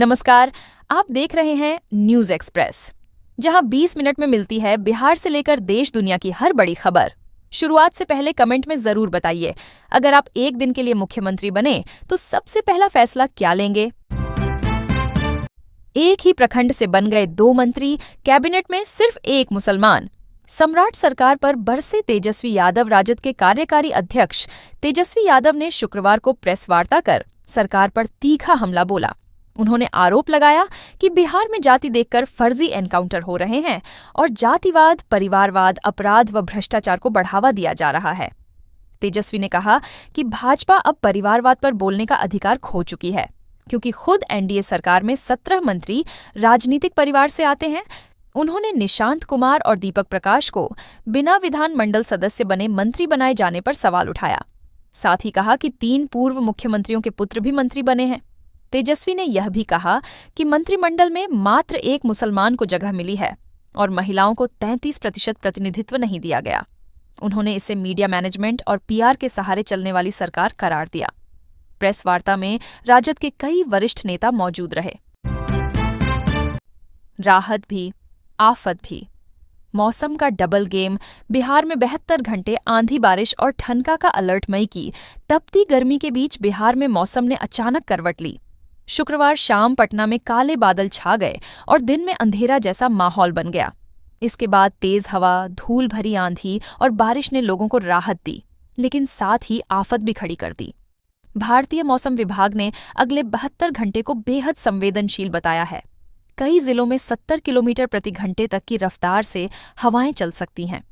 नमस्कार, आप देख रहे हैं न्यूज़ एक्सप्रेस, जहां 20 मिनट में मिलती है बिहार से लेकर देश दुनिया की हर बड़ी खबर। शुरुआत से पहले कमेंट में जरूर बताइए, अगर आप एक दिन के लिए मुख्यमंत्री बने तो सबसे पहला फैसला क्या लेंगे? एक ही प्रखंड से बन गए 2 मंत्री, कैबिनेट में सिर्फ एक मुसलमान। सम्राट सरकार पर बरसे तेजस्वी यादव। राजद के कार्यकारी अध्यक्ष तेजस्वी यादव ने शुक्रवार को प्रेस वार्ता कर सरकार पर तीखा हमला बोला। उन्होंने आरोप लगाया कि बिहार में जाति देखकर फर्जी एनकाउंटर हो रहे हैं और जातिवाद, परिवारवाद, अपराध व भ्रष्टाचार को बढ़ावा दिया जा रहा है। तेजस्वी ने कहा कि भाजपा अब परिवारवाद पर बोलने का अधिकार खो चुकी है, क्योंकि खुद एनडीए सरकार में 17 मंत्री राजनीतिक परिवार से आते हैं। उन्होंने निशांत कुमार और दीपक प्रकाश को बिना विधानमंडल सदस्य बने मंत्री बनाए जाने पर सवाल उठाया। साथ ही कहा कि 3 पूर्व मुख्यमंत्रियों के पुत्र भी मंत्री बने हैं। तेजस्वी ने यह भी कहा कि मंत्रिमंडल में मात्र एक मुसलमान को जगह मिली है और महिलाओं को 33% प्रतिनिधित्व नहीं दिया गया। उन्होंने इसे मीडिया मैनेजमेंट और पीआर के सहारे चलने वाली सरकार करार दिया। प्रेस वार्ता में राजद के कई वरिष्ठ नेता मौजूद रहे। राहत भी, आफत भी। मौसम का डबल गेम। बिहार में 72 घंटे आंधी बारिश और ठनका का अलर्ट। मई की तपती गर्मी के बीच बिहार में मौसम ने अचानक करवट ली। शुक्रवार शाम पटना में काले बादल छा गए और दिन में अंधेरा जैसा माहौल बन गया। इसके बाद तेज हवा, धूल भरी आंधी और बारिश ने लोगों को राहत दी, लेकिन साथ ही आफत भी खड़ी कर दी। भारतीय मौसम विभाग ने अगले 72 घंटे को बेहद संवेदनशील बताया है। कई जिलों में 70 किलोमीटर प्रति घंटे तक की रफ्तार से हवाएं चल सकती हैं।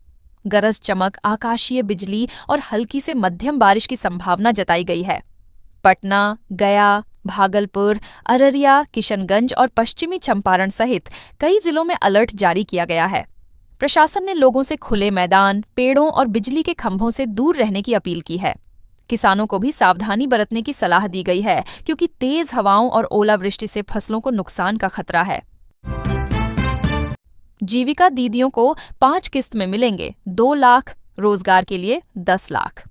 गरज चमक, आकाशीय बिजली और हल्की से मध्यम बारिश की संभावना जताई गई है। पटना, गया, भागलपुर, अररिया, किशनगंज और पश्चिमी चंपारण सहित कई जिलों में अलर्ट जारी किया गया है। प्रशासन ने लोगों से खुले मैदान, पेड़ों और बिजली के खंभों से दूर रहने की अपील की है। किसानों को भी सावधानी बरतने की सलाह दी गई है, क्योंकि तेज हवाओं और ओलावृष्टि से फसलों को नुकसान का खतरा है। जीविका दीदियों को 5 किस्त में मिलेंगे 2 लाख, रोजगार के लिए 10 लाख।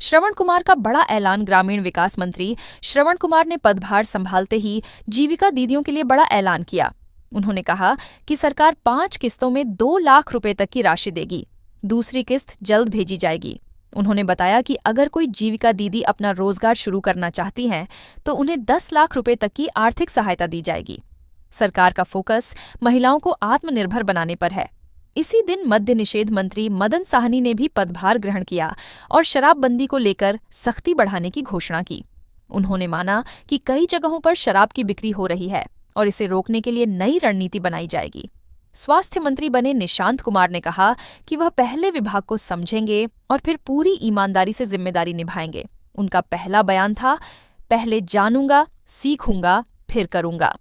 श्रवण कुमार का बड़ा ऐलान। ग्रामीण विकास मंत्री श्रवण कुमार ने पदभार संभालते ही जीविका दीदियों के लिए बड़ा ऐलान किया। उन्होंने कहा कि सरकार 5 किस्तों में 2 लाख रुपए तक की राशि देगी। दूसरी किस्त जल्द भेजी जाएगी। उन्होंने बताया कि अगर कोई जीविका दीदी अपना रोजगार शुरू करना चाहती हैं तो उन्हें 10 लाख रुपए तक की आर्थिक सहायता दी जाएगी। सरकार का फोकस महिलाओं को आत्मनिर्भर बनाने पर है। इसी दिन मद्य निषेध मंत्री मदन साहनी ने भी पदभार ग्रहण किया और शराबबंदी को लेकर सख्ती बढ़ाने की घोषणा की। उन्होंने माना कि कई जगहों पर शराब की बिक्री हो रही है और इसे रोकने के लिए नई रणनीति बनाई जाएगी। स्वास्थ्य मंत्री बने निशांत कुमार ने कहा कि वह पहले विभाग को समझेंगे और फिर पूरी ईमानदारी से जिम्मेदारी निभाएंगे। उनका पहला बयान था, पहले जानूंगा, सीखूंगा, फिर करूंगा।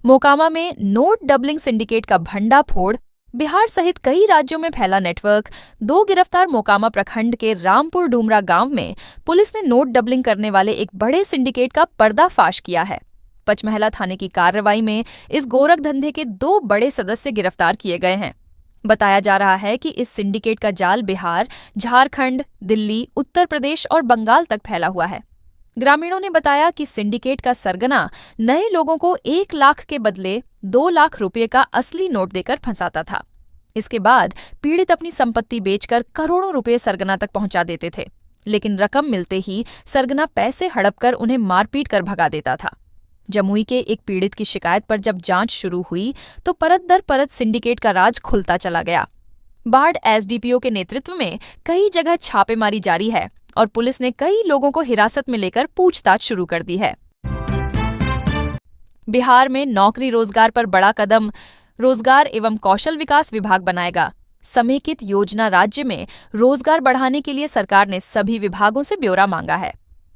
मोकामा में नोट डबलिंग सिंडिकेट का भंडाफोड़। बिहार सहित कई राज्यों में फैला नेटवर्क। 2 गिरफ्तार। मोकामा प्रखंड के रामपुर डूमरा गांव में पुलिस ने नोट डबलिंग करने वाले एक बड़े सिंडिकेट का पर्दाफाश किया है। पचमहला थाने की कार्रवाई में इस गोरख धंधे के 2 बड़े सदस्य गिरफ्तार किए गए हैं। बताया जा रहा है कि इस सिंडिकेट का जाल बिहार, झारखंड, दिल्ली, उत्तर प्रदेश और बंगाल तक फैला हुआ है। ग्रामीणों ने बताया कि सिंडिकेट का सरगना नए लोगों को 1 लाख के बदले 2 लाख रुपए का असली नोट देकर फंसाता था। इसके बाद पीड़ित अपनी संपत्ति बेचकर करोड़ों रुपए सरगना तक पहुंचा देते थे, लेकिन रकम मिलते ही सरगना पैसे हड़प कर उन्हें मारपीट कर भगा देता था। जमुई के एक पीड़ित की शिकायत पर जब जांच शुरू हुई तो परत दर परत सिंडिकेट का राज खुलता चला गया। बाढ़ एसडीपीओ के नेतृत्व में कई जगह छापेमारी जारी है और पुलिस ने कई लोगों को हिरासत में लेकर पूछताछ शुरू कर दी है। बिहार में नौकरी रोजगार पर बड़ा कदम। रोजगार एवं कौशल विकास विभाग बनाएगा समेकित योजना। राज्य में रोजगार बढ़ाने के लिए सरकार ने सभी विभागों से ब्यौरा मांगा है।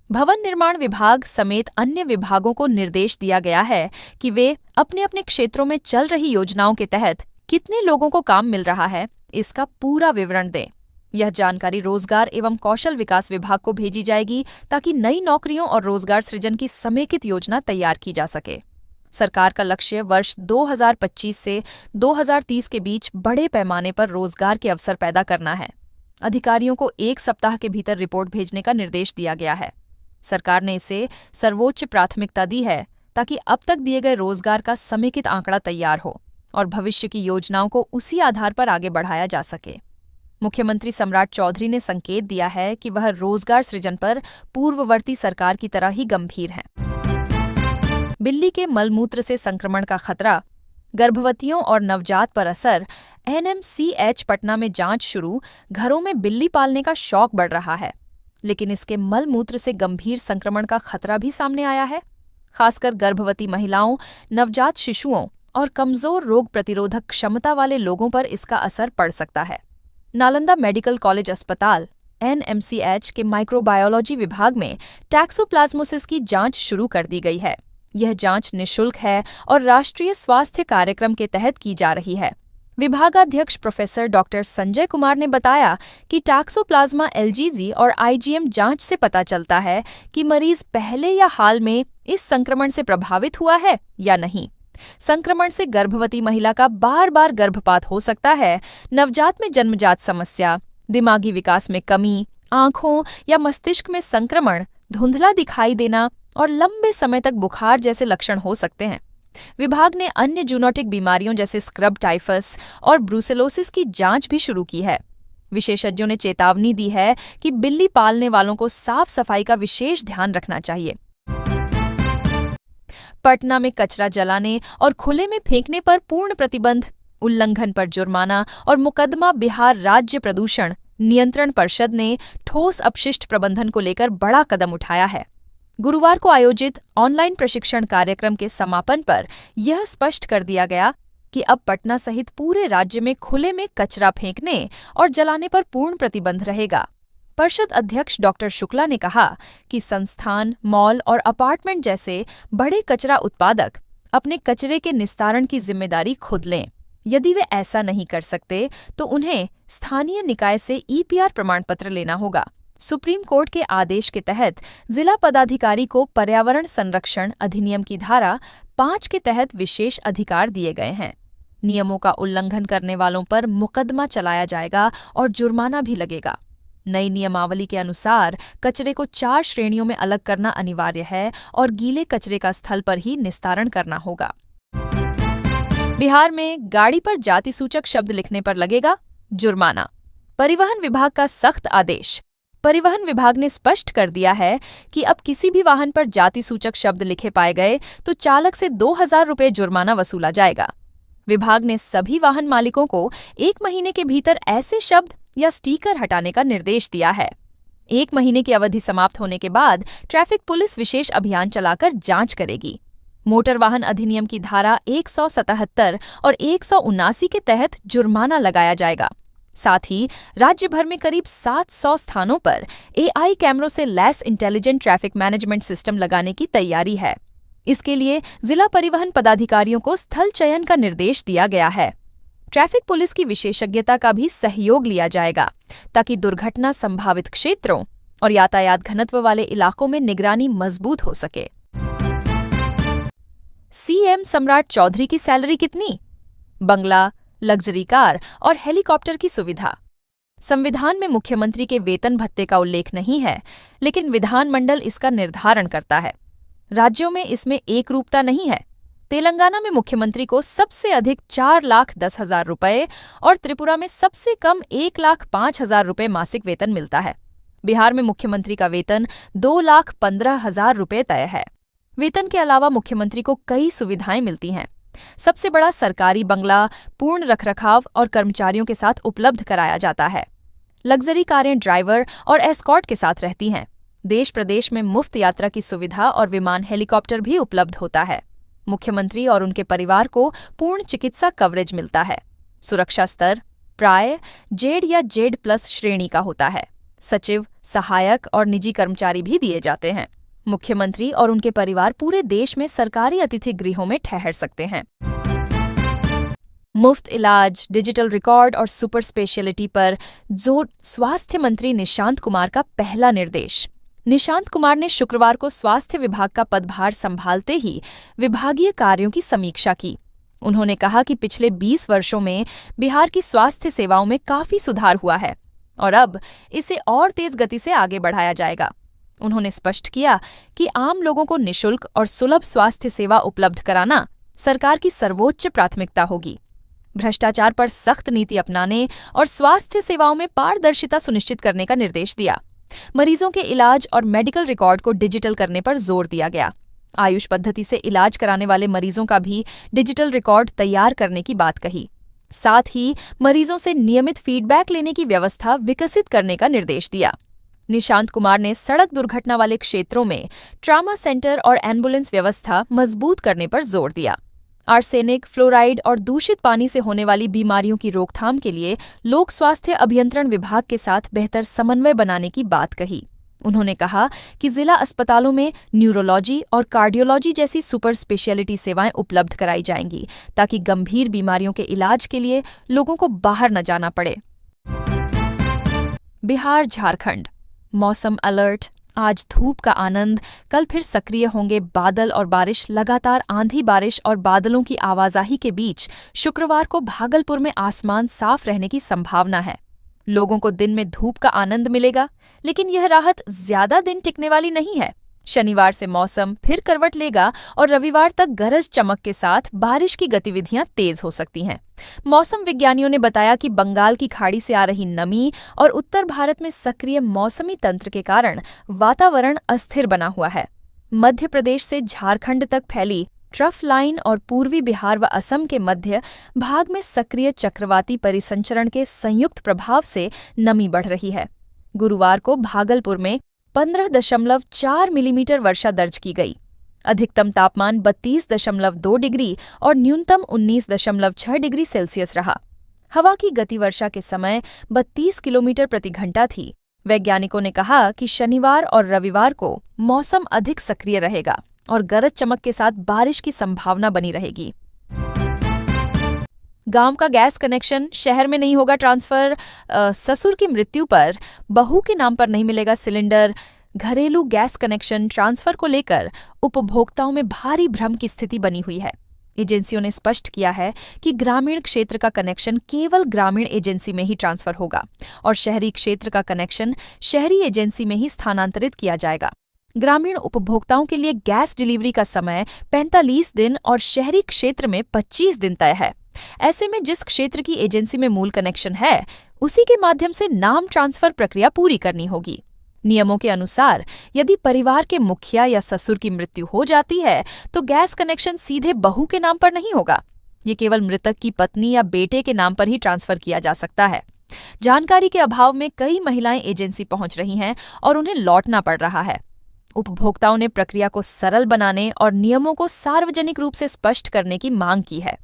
भवन निर्माण विभाग समेत अन्य विभागों को निर्देश दिया गया है कि वे अपने अपने क्षेत्रों में चल रही योजनाओं के तहत कितने लोगों को काम मिल रहा है, इसका पूरा विवरण दें। यह जानकारी रोजगार एवं कौशल विकास विभाग को भेजी जाएगी ताकि नई नौकरियों और रोजगार सृजन की समेकित योजना तैयार की जा सके। सरकार का लक्ष्य वर्ष 2025 से 2030 के बीच बड़े पैमाने पर रोजगार के अवसर पैदा करना है। अधिकारियों को 1 सप्ताह के भीतर रिपोर्ट भेजने का निर्देश दिया गया है। सरकार ने इसे सर्वोच्च प्राथमिकता दी है ताकि अब तक दिए गए रोजगार का समेकित आंकड़ा तैयार हो और भविष्य की योजनाओं को उसी आधार पर आगे बढ़ाया जा सके। मुख्यमंत्री सम्राट चौधरी ने संकेत दिया है कि वह रोजगार सृजन पर पूर्ववर्ती सरकार की तरह ही गंभीर हैं। बिल्ली के मलमूत्र से संक्रमण का खतरा, गर्भवतियों और नवजात पर असर। एनएमसीएच पटना में जांच शुरू, घरों में बिल्ली पालने का शौक बढ़ रहा है, लेकिन इसके मलमूत्र से गंभीर संक्रमण का खतरा भी सामने आया है। खासकर गर्भवती महिलाओं, नवजात शिशुओं और कमजोर रोग प्रतिरोधक क्षमता वाले लोगों पर इसका असर पड़ सकता है। नालंदा मेडिकल कॉलेज अस्पताल एनएमसीएच के माइक्रोबायोलॉजी विभाग में टैक्सोप्लाज्मोसिस की जांच शुरू कर दी गई है। यह जांच निःशुल्क है और राष्ट्रीय स्वास्थ्य कार्यक्रम के तहत की जा रही है। विभागाध्यक्ष प्रोफेसर डॉक्टर संजय कुमार ने बताया कि टैक्सोप्लाज्मा एलजीजी और आईजीएम जांच से पता चलता है कि मरीज पहले या हाल में इस संक्रमण से प्रभावित हुआ है या नहीं। संक्रमण से गर्भवती महिला का बार बार गर्भपात हो सकता है, नवजात में जन्मजात समस्या, दिमागी विकास में कमी, आंखों या मस्तिष्क में संक्रमण, धुंधला दिखाई देना और लंबे समय तक बुखार जैसे लक्षण हो सकते हैं। विभाग ने अन्य जूनोटिक बीमारियों जैसे स्क्रब टाइफस और ब्रूसेलोसिस की जांच भी शुरू की है। विशेषज्ञों ने चेतावनी दी है कि बिल्ली पालने वालों को साफ सफाई का विशेष ध्यान रखना चाहिए। पटना में कचरा जलाने और खुले में फेंकने पर पूर्ण प्रतिबंध, उल्लंघन पर जुर्माना और मुकदमा। बिहार राज्य प्रदूषण नियंत्रण परिषद ने ठोस अपशिष्ट प्रबंधन को लेकर बड़ा कदम उठाया है। गुरुवार को आयोजित ऑनलाइन प्रशिक्षण कार्यक्रम के समापन पर यह स्पष्ट कर दिया गया कि अब पटना सहित पूरे राज्य में खुले में कचरा फेंकने और जलाने पर पूर्ण प्रतिबंध रहेगा। परिषद अध्यक्ष डॉक्टर शुक्ला ने कहा कि संस्थान, मॉल और अपार्टमेंट जैसे बड़े कचरा उत्पादक अपने कचरे के निस्तारण की जिम्मेदारी खुद लें। यदि वे ऐसा नहीं कर सकते तो उन्हें स्थानीय निकाय से ईपीआर प्रमाण पत्र लेना होगा। सुप्रीम कोर्ट के आदेश के तहत जिला पदाधिकारी को पर्यावरण संरक्षण अधिनियम की धारा 5 के तहत विशेष अधिकार दिए गए हैं। नियमों का उल्लंघन करने वालों पर मुकदमा चलाया जाएगा और जुर्माना भी लगेगा। नई नियमावली के अनुसार कचरे को 4 श्रेणियों में अलग करना अनिवार्य है और गीले कचरे का स्थल पर ही निस्तारण करना होगा। बिहार में गाड़ी पर जाति सूचक शब्द लिखने पर लगेगा जुर्माना। परिवहन विभाग का सख्त आदेश। परिवहन विभाग ने स्पष्ट कर दिया है कि अब किसी भी वाहन पर जाति सूचक शब्द लिखे पाए गए तो चालक से 2000 रुपये जुर्माना वसूला जाएगा। विभाग ने सभी वाहन मालिकों को 1 महीने के भीतर ऐसे शब्द या स्टीकर हटाने का निर्देश दिया है। 1 महीने की अवधि समाप्त होने के बाद ट्रैफिक पुलिस विशेष अभियान चलाकर जांच करेगी। मोटर वाहन अधिनियम की धारा 177 और 179 के तहत जुर्माना लगाया जाएगा। साथ ही राज्य भर में करीब 700 स्थानों पर एआई कैमरों से lace intelligent traffic management system लगाने की तैयारी है। इसके लिए जिला परिवहन पदाधिकारियों को स्थल चयन का निर्देश दिया गया है। ट्रैफिक पुलिस की विशेषज्ञता का भी सहयोग लिया जाएगा ताकि दुर्घटना संभावित क्षेत्रों और यातायात घनत्व वाले इलाकों में निगरानी मजबूत हो सके। सीएम सम्राट चौधरी की सैलरी कितनी? बंगला, लग्जरी कार और हेलीकॉप्टर की सुविधा। संविधान में मुख्यमंत्री के वेतन भत्ते का उल्लेख नहीं है, लेकिन विधानमंडल इसका निर्धारण करता है। राज्यों में इसमें एक रूपता नहीं है। तेलंगाना में मुख्यमंत्री को सबसे अधिक 4,10,000 रुपये और त्रिपुरा में सबसे कम 1,05,000 रुपये मासिक वेतन मिलता है। बिहार में मुख्यमंत्री का वेतन 2,15,000 रुपये तय है। वेतन के अलावा मुख्यमंत्री को कई सुविधाएं मिलती हैं। सबसे बड़ा सरकारी बंगला पूर्ण रखरखाव और कर्मचारियों के साथ उपलब्ध कराया जाता है। लग्जरी कारें ड्राइवर और एस्कॉर्ट के साथ रहती हैं। देश प्रदेश में मुफ्त यात्रा की सुविधा और विमान हेलीकॉप्टर भी उपलब्ध होता है। मुख्यमंत्री और उनके परिवार को पूर्ण चिकित्सा कवरेज मिलता है। सुरक्षा स्तर प्राय जेड या जेड प्लस श्रेणी का होता है। सचिव, सहायक और निजी कर्मचारी भी दिए जाते हैं। मुख्यमंत्री और उनके परिवार पूरे देश में सरकारी अतिथि गृहों में ठहर सकते हैं। मुफ्त इलाज, डिजिटल रिकॉर्ड और सुपर स्पेशलिटी पर जोर। स्वास्थ्य मंत्री निशांत कुमार का पहला निर्देश। निशांत कुमार ने शुक्रवार को स्वास्थ्य विभाग का पदभार संभालते ही विभागीय कार्यों की समीक्षा की। उन्होंने कहा कि पिछले 20 वर्षों में बिहार की स्वास्थ्य सेवाओं में काफी सुधार हुआ है और अब इसे और तेज गति से आगे बढ़ाया जाएगा। उन्होंने स्पष्ट किया कि आम लोगों को निःशुल्क और सुलभ स्वास्थ्य सेवा उपलब्ध कराना सरकार की सर्वोच्च प्राथमिकता होगी। भ्रष्टाचार पर सख्त नीति अपनाने और स्वास्थ्य सेवाओं में पारदर्शिता सुनिश्चित करने का निर्देश दिया। मरीजों के इलाज और मेडिकल रिकॉर्ड को डिजिटल करने पर जोर दिया गया। आयुष पद्धति से इलाज कराने वाले मरीजों का भी डिजिटल रिकॉर्ड तैयार करने की बात कही। साथ ही मरीजों से नियमित फीडबैक लेने की व्यवस्था विकसित करने का निर्देश दिया। निशांत कुमार ने सड़क दुर्घटना वाले क्षेत्रों में ट्रॉमा सेंटर और एम्बुलेंस व्यवस्था मजबूत करने पर जोर दिया। आर्सेनिक, फ्लोराइड और दूषित पानी से होने वाली बीमारियों की रोकथाम के लिए लोक स्वास्थ्य अभियंत्रण विभाग के साथ बेहतर समन्वय बनाने की बात कही। उन्होंने कहा कि जिला अस्पतालों में न्यूरोलॉजी और कार्डियोलॉजी जैसी सुपर स्पेशलिटी सेवाएं उपलब्ध कराई जाएंगी, ताकि गंभीर बीमारियों के इलाज के लिए लोगों को बाहर न जाना पड़े। बिहार झारखंड मौसम अलर्ट। आज धूप का आनंद, कल फिर सक्रिय होंगे बादल और बारिश। लगातार आंधी बारिश और बादलों की आवाजाही के बीच शुक्रवार को भागलपुर में आसमान साफ रहने की संभावना है। लोगों को दिन में धूप का आनंद मिलेगा, लेकिन यह राहत ज्यादा दिन टिकने वाली नहीं है। शनिवार से मौसम फिर करवट लेगा और रविवार तक गरज चमक के साथ बारिश की गतिविधियां तेज हो सकती हैं। मौसम विज्ञानियों ने बताया कि बंगाल की खाड़ी से आ रही नमी और उत्तर भारत में सक्रिय मौसमी तंत्र के कारण वातावरण अस्थिर बना हुआ है। मध्य प्रदेश से झारखंड तक फैली ट्रफ लाइन और पूर्वी बिहार व असम के मध्य भाग में सक्रिय चक्रवाती परिसंचरण के संयुक्त प्रभाव से नमी बढ़ रही है। गुरुवार को भागलपुर में 15.4 मिलीमीटर वर्षा दर्ज की गई। अधिकतम तापमान 32.2 डिग्री और न्यूनतम 19.6 डिग्री सेल्सियस रहा। हवा की गति वर्षा के समय 32 किलोमीटर प्रति घंटा थी। वैज्ञानिकों ने कहा कि शनिवार और रविवार को मौसम अधिक सक्रिय रहेगा और गरज चमक के साथ बारिश की संभावना बनी रहेगी। गांव का गैस कनेक्शन शहर में नहीं होगा ट्रांसफर। ससुर की मृत्यु पर बहू के नाम पर नहीं मिलेगा सिलेंडर। घरेलू गैस कनेक्शन ट्रांसफर को लेकर उपभोक्ताओं में भारी भ्रम की स्थिति बनी हुई है। एजेंसियों ने स्पष्ट किया है कि ग्रामीण क्षेत्र का कनेक्शन केवल ग्रामीण एजेंसी में ही ट्रांसफर होगा और शहरी क्षेत्र का कनेक्शन शहरी एजेंसी में ही स्थानांतरित किया जाएगा। ग्रामीण उपभोक्ताओं के लिए गैस डिलीवरी का समय 45 दिन और शहरी क्षेत्र में 25 दिन तय है। ऐसे में जिस क्षेत्र की एजेंसी में मूल कनेक्शन है, उसी के माध्यम से नाम ट्रांसफर प्रक्रिया पूरी करनी होगी। नियमों के अनुसार यदि परिवार के मुखिया या ससुर की मृत्यु हो जाती है, तो गैस कनेक्शन सीधे बहू के नाम पर नहीं होगा। ये केवल मृतक की पत्नी या बेटे के नाम पर ही ट्रांसफर किया जा सकता है। जानकारी के अभाव में कई महिलाएं एजेंसी पहुंच रही हैं और उन्हें लौटना पड़ रहा है। उपभोक्ताओं ने प्रक्रिया को सरल बनाने और नियमों को सार्वजनिक रूप से स्पष्ट करने की मांग की है।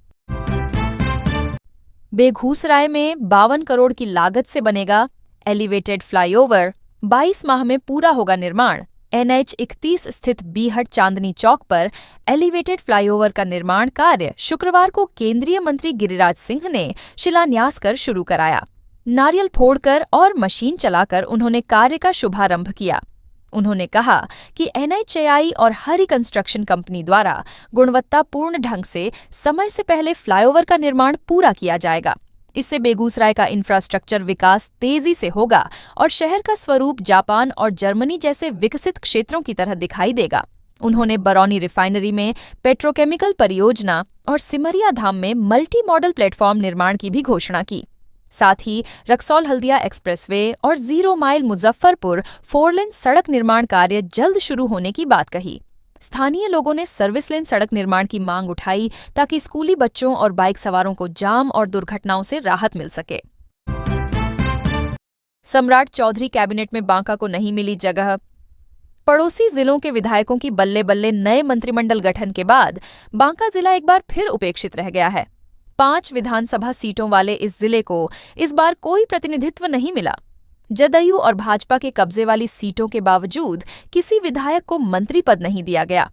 बेगूसराय में 52 करोड़ की लागत से बनेगा एलिवेटेड फ्लाईओवर। 22 माह में पूरा होगा निर्माण। NH 31 स्थित बीहट चांदनी चौक पर एलिवेटेड फ्लाईओवर का निर्माण कार्य शुक्रवार को केंद्रीय मंत्री गिरिराज सिंह ने शिलान्यास कर शुरू कराया। नारियल फोड़कर और मशीन चलाकर उन्होंने कार्य का शुभारंभ किया। उन्होंने कहा कि NHAI और हरि कंस्ट्रक्शन कंपनी द्वारा गुणवत्तापूर्ण ढंग से समय से पहले फ्लाईओवर का निर्माण पूरा किया जाएगा। इससे बेगूसराय का इंफ्रास्ट्रक्चर विकास तेजी से होगा और शहर का स्वरूप जापान और जर्मनी जैसे विकसित क्षेत्रों की तरह दिखाई देगा। उन्होंने बरौनी रिफाइनरी में पेट्रोकेमिकल परियोजना और सिमरिया धाम में मल्टी मॉडल प्लेटफॉर्म निर्माण की भी घोषणा की। साथ ही रक्सौल हल्दिया एक्सप्रेसवे और 0 माइल मुजफ्फरपुर 4 लेन सड़क निर्माण कार्य जल्द शुरू होने की बात कही। स्थानीय लोगों ने सर्विस लेन सड़क निर्माण की मांग उठाई ताकि स्कूली बच्चों और बाइक सवारों को जाम और दुर्घटनाओं से राहत मिल सके। सम्राट चौधरी कैबिनेट में बांका को नहीं मिली जगह। पड़ोसी जिलों के विधायकों की बल्ले बल्ले नए मंत्रिमंडल गठन के बाद बांका जिला एक बार फिर उपेक्षित रह गया है। 5 विधानसभा सीटों वाले इस जिले को इस बार कोई प्रतिनिधित्व नहीं मिला। जदयू और भाजपा के कब्जे वाली सीटों के बावजूद किसी विधायक को मंत्री पद नहीं दिया गया।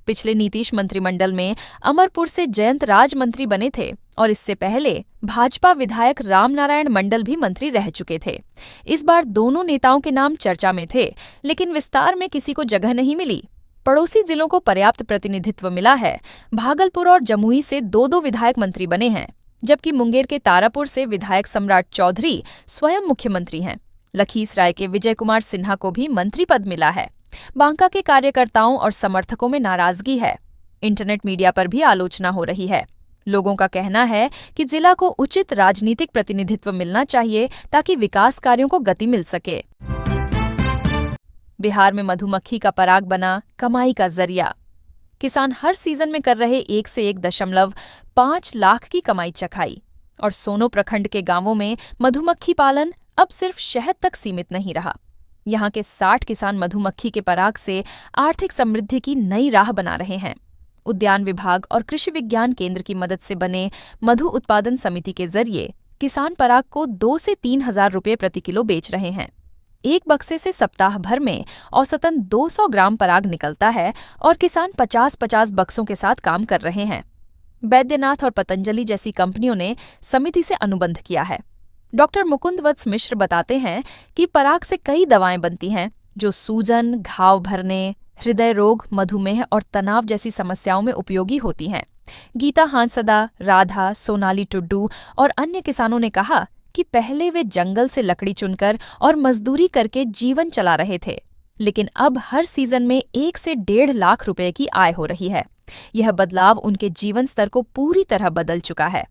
पिछले नीतीश मंत्रिमंडल में अमरपुर से जयंत राज मंत्री बने थे और इससे पहले भाजपा विधायक रामनारायण मंडल भी मंत्री रह चुके थे। इस बार दोनों नेताओं के नाम चर्चा में थे, लेकिन विस्तार में किसी को जगह नहीं मिली। पड़ोसी जिलों को पर्याप्त प्रतिनिधित्व मिला है। भागलपुर और जमुई से 2-2 विधायक मंत्री बने हैं, जबकि मुंगेर के तारापुर से विधायक सम्राट चौधरी स्वयं मुख्यमंत्री हैं। लखीसराय के विजय कुमार सिन्हा को भी मंत्री पद मिला है। बांका के कार्यकर्ताओं और समर्थकों में नाराजगी है। इंटरनेट मीडिया पर भी आलोचना हो रही है। लोगों का कहना है कि जिला को उचित राजनीतिक प्रतिनिधित्व मिलना चाहिए ताकि विकास कार्यों को गति मिल सके। बिहार में मधुमक्खी का पराग बना कमाई का जरिया। किसान हर सीजन में कर रहे 1 लाख की कमाई चखाई। और सोनो प्रखंड के गांवों में मधुमक्खी पालन अब सिर्फ शहद तक सीमित नहीं रहा। यहाँ के 60 किसान मधुमक्खी के पराग से आर्थिक समृद्धि की नई राह बना रहे हैं। उद्यान विभाग और कृषि विज्ञान केंद्र की मदद से बने मधु उत्पादन समिति के जरिए किसान पराग को 2 से 3 हजार रुपये प्रति किलो बेच रहे हैं। एक बक्से से सप्ताह भर में औसतन 200 ग्राम पराग निकलता है और किसान 50-50 बक्सों के साथ काम कर रहे हैं। बैद्यनाथ और पतंजलि जैसी कंपनियों ने समिति से अनुबंध किया है। डॉक्टर मुकुंद वत्स मिश्र बताते हैं कि पराग से कई दवाएं बनती हैं जो सूजन, घाव भरने, हृदय रोग, मधुमेह और तनाव जैसी समस्याओं में उपयोगी होती हैं। गीता हांसदा, राधा, सोनाली टुड्डू और अन्य किसानों ने कहा कि पहले वे जंगल से लकड़ी चुनकर और मजदूरी करके जीवन चला रहे थे, लेकिन अब हर सीजन में 1 से 1.5 लाख रुपए की आय हो रही है। यह बदलाव उनके जीवन स्तर को पूरी तरह बदल चुका है।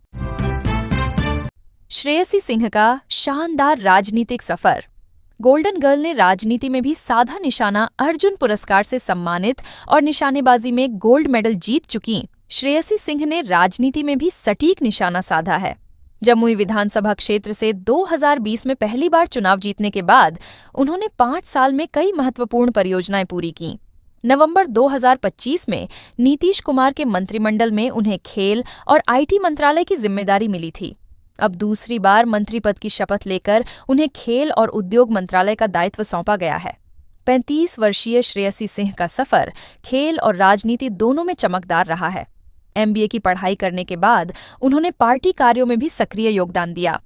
श्रेयसी सिंह का शानदार राजनीतिक सफर। गोल्डन गर्ल ने राजनीति में भी साधा निशाना अर्जुन पुरस्कार से सम्मानित और निशानेबाजी में गोल्ड मेडल जीत चुकी श्रेयसी सिंह ने राजनीति में भी सटीक निशाना साधा है। जमुई विधानसभा क्षेत्र से 2020 में पहली बार चुनाव जीतने के बाद उन्होंने 5 साल में कई महत्वपूर्ण परियोजनाएं पूरी की। नवंबर 2025 में नीतीश कुमार के मंत्रिमंडल में उन्हें खेल और आईटी मंत्रालय की जिम्मेदारी मिली थी। अब दूसरी बार मंत्री पद की शपथ लेकर उन्हें खेल और उद्योग मंत्रालय का दायित्व सौंपा गया है। 35 वर्षीय श्रेयसी सिंह का सफर खेल और राजनीति दोनों में चमकदार रहा है। MBA की पढ़ाई करने के बाद उन्होंने पार्टी कार्यों में भी सक्रिय योगदान दिया।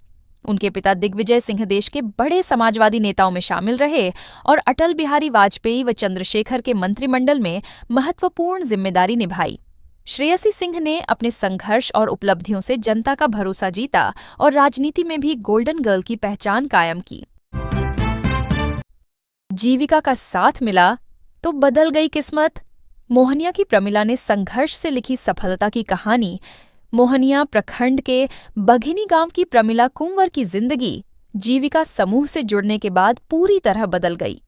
उनके पिता दिग्विजय सिंह देश के बड़े समाजवादी नेताओं में शामिल रहे और अटल बिहारी वाजपेयी व चंद्रशेखर के मंत्रिमंडल में महत्वपूर्ण जिम्मेदारी निभाई। श्रेयसी सिंह ने अपने संघर्ष और उपलब्धियों से जनता का भरोसा जीता और राजनीति में भी गोल्डन गर्ल की पहचान कायम की। जीविका का साथ मिला तो बदल गई किस्मत। मोहनिया की प्रमिला ने संघर्ष से लिखी सफलता की कहानी। मोहनिया प्रखंड के बघिनी गांव की प्रमिला कुंवर की जिंदगी जीविका समूह से जुड़ने के बाद पूरी तरह बदल गई।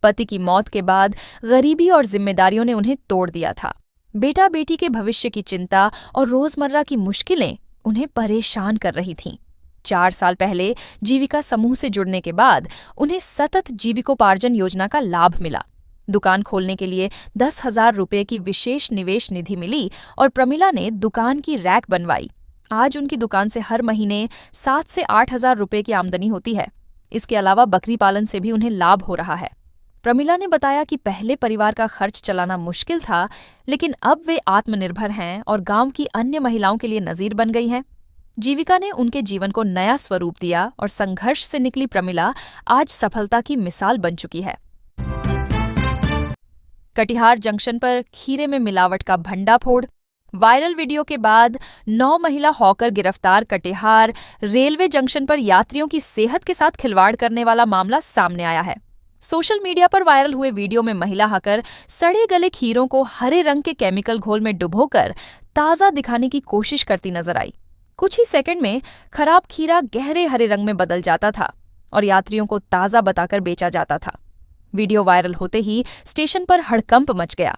पति की मौत के बाद गरीबी और जिम्मेदारियों ने उन्हें तोड़ दिया था। बेटा बेटी के भविष्य की चिंता और रोजमर्रा की मुश्किलें उन्हें परेशान कर रही थीं। 4 साल पहले जीविका समूह से जुड़ने के बाद उन्हें सतत जीविकोपार्जन योजना का लाभ मिला। दुकान खोलने के लिए 10,000 रुपये की विशेष निवेश निधि मिली और प्रमिला ने दुकान की रैक बनवाई। आज उनकी दुकान से हर महीने 7 से 8,000 रुपये की आमदनी होती है। इसके अलावा बकरी पालन से भी उन्हें लाभ हो रहा है। प्रमिला ने बताया कि पहले परिवार का खर्च चलाना मुश्किल था, लेकिन अब वे आत्मनिर्भर हैं और गांव की अन्य महिलाओं के लिए नजीर बन गई हैं। जीविका ने उनके जीवन को नया स्वरूप दिया और संघर्ष से निकली प्रमिला आज सफलता की मिसाल बन चुकी है। कटिहार जंक्शन पर खीरे में मिलावट का भंडाफोड़। वायरल वीडियो के बाद 9 महिला हॉकर गिरफ्तार। कटिहार रेलवे जंक्शन पर यात्रियों की सेहत के साथ खिलवाड़ करने वाला मामला सामने आया है। सोशल मीडिया पर वायरल हुए वीडियो में महिला हॉकर सड़े गले खीरों को हरे रंग के केमिकल घोल में डुबोकर ताज़ा दिखाने की कोशिश करती नजर आई। कुछ ही सेकंड में खराब खीरा गहरे हरे रंग में बदल जाता था और यात्रियों को ताज़ा बताकर बेचा जाता था। वीडियो वायरल होते ही स्टेशन पर हड़कंप मच गया।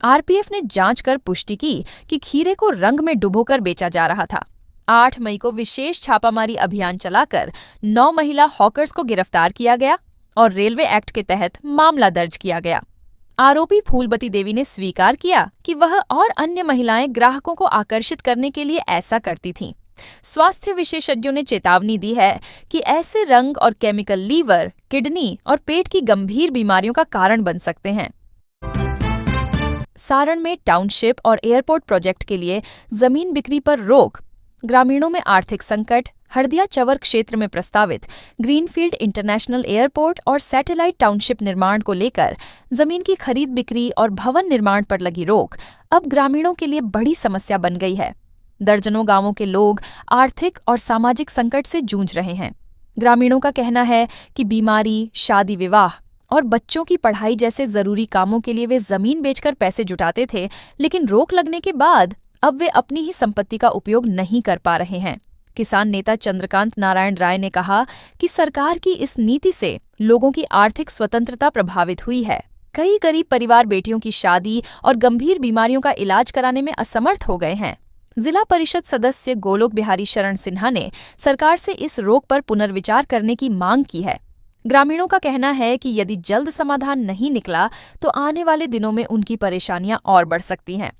आरपीएफ ने जांच कर पुष्टि की कि खीरे को रंग में डुबोकर बेचा जा रहा था। 8 मई को विशेष छापामारी अभियान चलाकर 9 महिला हॉकर्स को गिरफ्तार किया गया और रेलवे एक्ट के तहत मामला दर्ज किया गया। आरोपी फूलबती देवी ने स्वीकार किया कि वह और अन्य महिलाएं ग्राहकों को आकर्षित करने के लिए ऐसा करती थीं। स्वास्थ्य विशेषज्ञों ने चेतावनी दी है कि ऐसे रंग और केमिकल लीवर, किडनी और पेट की गंभीर बीमारियों का कारण बन सकते हैं। सारण में टाउनशिप और एयरपोर्ट प्रोजेक्ट के लिए जमीन बिक्री पर रोक। ग्रामीणों में आर्थिक संकट। हरदिया चवर क्षेत्र में प्रस्तावित ग्रीनफील्ड इंटरनेशनल एयरपोर्ट और सैटेलाइट टाउनशिप निर्माण को लेकर जमीन की खरीद बिक्री और भवन निर्माण पर लगी रोक अब ग्रामीणों के लिए बड़ी समस्या बन गई है। दर्जनों गांवों के लोग आर्थिक और सामाजिक संकट से जूझ रहे हैं। ग्रामीणों का कहना है कि बीमारी, शादी विवाह और बच्चों की पढ़ाई जैसे जरूरी कामों के लिए वे जमीन बेचकर पैसे जुटाते थे, लेकिन रोक लगने के बाद अब वे अपनी ही संपत्ति का उपयोग नहीं कर पा रहे हैं। किसान नेता चंद्रकांत नारायण राय ने कहा कि सरकार की इस नीति से लोगों की आर्थिक स्वतंत्रता प्रभावित हुई है। कई गरीब परिवार बेटियों की शादी और गंभीर बीमारियों का इलाज कराने में असमर्थ हो गए हैं। जिला परिषद सदस्य गोलोक बिहारी शरण सिन्हा ने सरकार से इस रोक पर पुनर्विचार करने की मांग की है। ग्रामीणों का कहना है कि यदि जल्द समाधान नहीं निकला तो आने वाले दिनों में उनकी परेशानियां और बढ़ सकती हैं।